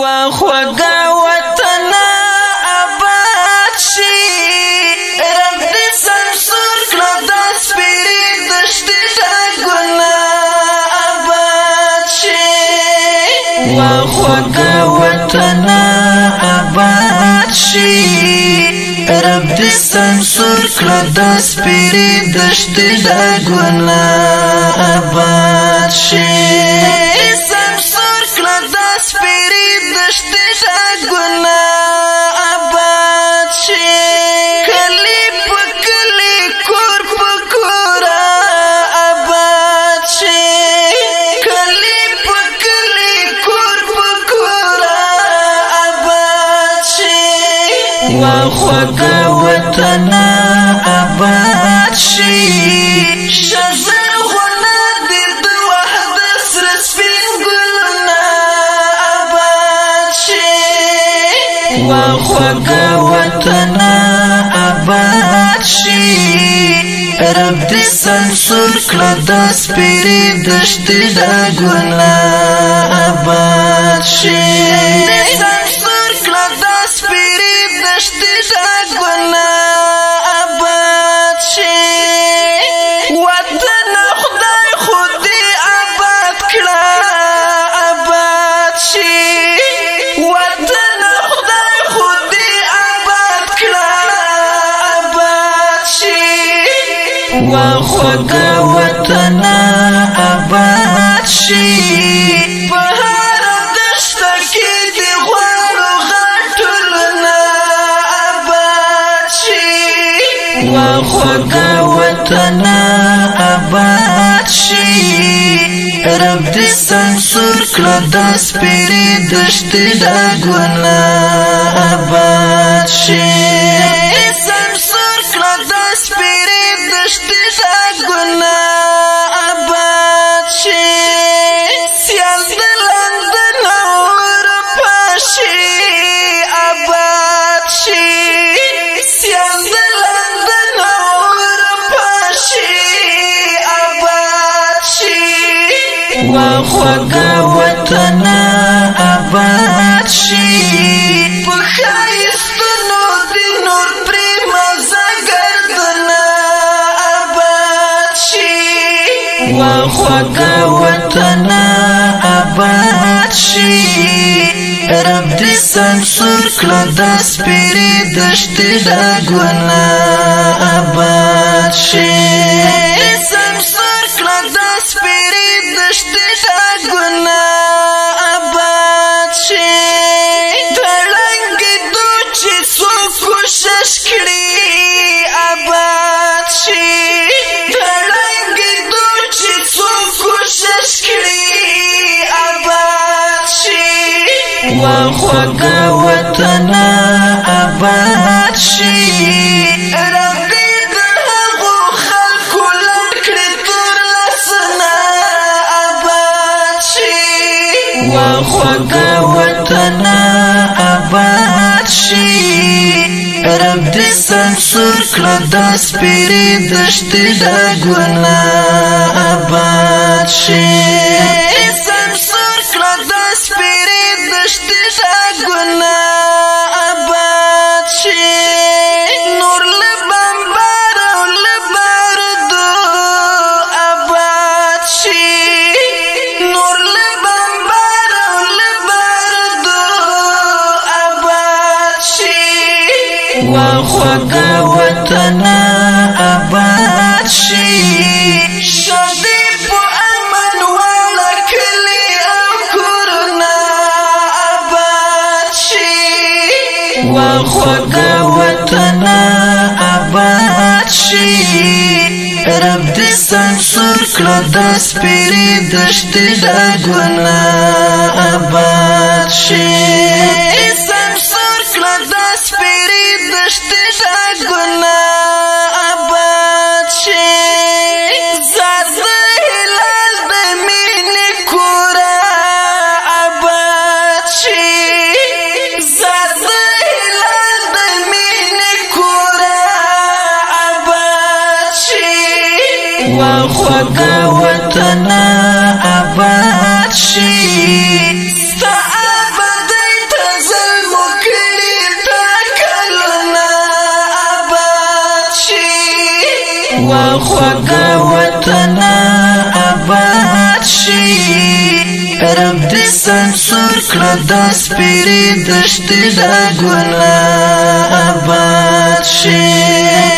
وخوږه وطن آباد شي رب دې سمسور کړه د سپېرې دښتې ډاګونه آباد شي وخوږه وطن آباد شي رب دې سمسور کړه د سپېرې دښتې ډاګونه آباد شي سمسور کړه د سپېرې دښتې ډاګونه آباد شي کلی په کلی کور په کور آباد شي کلی په کلی کور په کور آباد شي وخوږه وطن آباد شي شزرغونه دې د وحدت سره سپین ګلونه آباد شي وخوږه وطن آباد شي رب دې سمسور کړه د سپېرې دښتې ډاګونه آباد شي سمسور کړه د سپېرې دښتې ډاګونه آباد شي وطن خدای خو دې آباد کړه آباد شي وطن خدای خو دې آباد کړه آباد شي وخوږه وطن آباد شي په هره دښته کې دې غواړو غاټولونه آباد شي وخوږه وطن آباد شي رب دې سمسور کړه د سپېرې دښتې ډاګونه آباد شي سمسور کړه د سپېرې دښتې ډاګونه آباد شي سیال د لندن او اروپا شي آباد شي سیال د لندن او اروپا شي آباد شي وخوږه وطن آباد شي په ښایستونو دې نور پرې مزه ګردونه آباد شي وخوږه وطن آباد شي رب دې سمسور کړه د سپېرې دښتې ډاګونه آباد شي سمسور کړه د سپېرې دښتې ډاګونه آباد شي دړنګې دو چې څوک کوشش کړي آباد شي دړنګې دو چې څوک کوشش کړي آباد شي وخوږه وطن آباد شي رب دې د هغو خلکو لنډ کړي تور لاسونه آباد شي وخوږه وطن آباد شي رب دې سمسور کړه د سپېرې دښتې ډاګونه آباد شي سمسور کړه د سپېرې دښتې ډاګونه آباد شي نور له بمبار او له بارودو آباد شي نور له بمبار او له بارودو آباد شي وخوږه وطن آباد شي شادي په امن والا کلی او کورونه آباد شي وخوږه وطن آباد شي رب دې سمسور کړه د سپېرې دښتې ډاګونه آباد شي سمسور کړه د سپېرې دښتې ډاګونه آباد شي زاد د هلال د مینې کوره آباد شي زاد د هلال د مینې کوره آباد شي وخوږه وطن آباد شي ستا آبادۍ خوږه وطن آباد شي رب دې سنسور کړه د سپېرې دښتې د ګل آباد شي